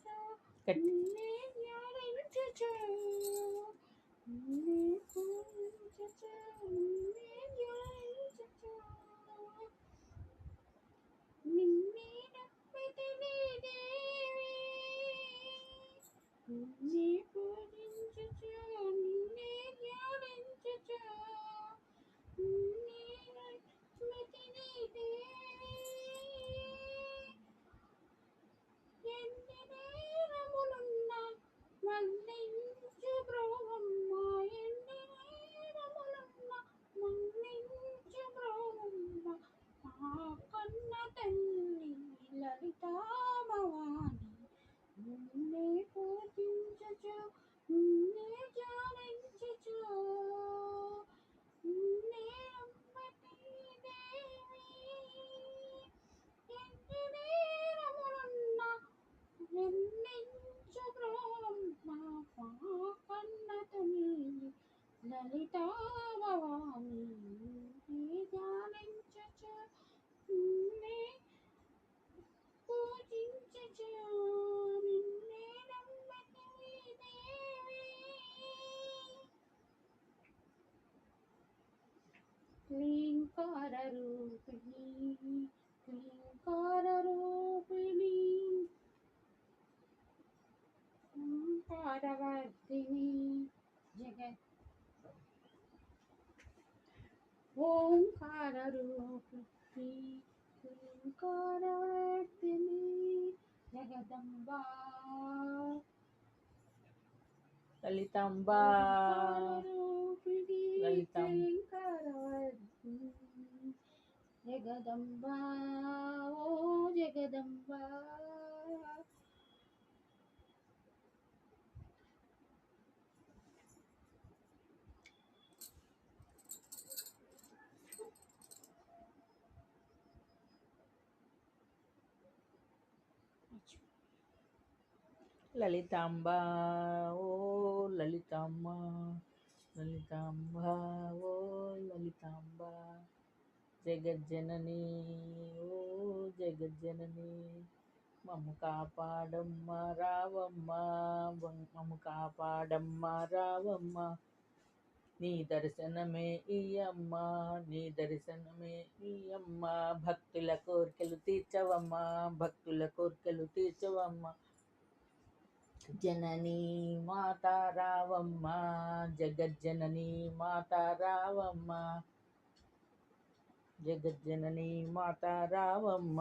గట్టి. నిన్నే ధ్యానించుచు నిన్నే పూజించుచు నిన్నే ధ్యానించుచు నిన్నే నమ్మితిని దేవి నిన్నే పూజించుచు నిన్నే ధ్యానించుచు నిన్నే నమ్మితిని దేవి ఎన్ని నేరములున్న మన్నించు బ్రోవమ్మ ఎన్ని నేరములున్న మన్నించు బ్రోవమ్మ మా కన్న తల్లి లలితా భవాని నిన్నే పూజించుచు నిన్నే ధ్యానించుచు నిన్నే నమ్మతి దేవి ఎన్ని నేరములున్న ఎన్నించు బ్రోవమ్మ మా కన్న తల్లి లలితా భవాని నిన్నే ధ్యానించుచు నిన్నే పూజించుచు నిన్నే నమ్మితిని దేవి క్లీంకారరూపిణి క్లీంకారరూపిణి ఓంకారవర్ధిని జగత్ ఓంకారరూపిణి క్లీంకారవర్ధిని జగదంబా లలితాంబా ఓంకారరూపిణి లలితాం క్లీంకారవర్ధిని జగదంబా ఓ జగదంబా లలితాంబా ఓ లలితాంబ లలితాంబ ఓ లలితాంబ జగజ్జనని ఓ జగజ్జనని మమ్ము కాపాడమ్మ రావమ్మ మమ్ము కాపాడమ్మ రావమ్మ నీ దర్శనమే ఈయమ్మ నీ దర్శనమే ఈయమ్మ భక్తుల కోర్కెలు తీర్చవమ్మ భక్తుల కోర్కెలు తీర్చవమ్మ జననీ మాతా రావమ్మ జగజ్జనని మాతా రావమ్మ జగజ్జనని మాతా రావమ్మ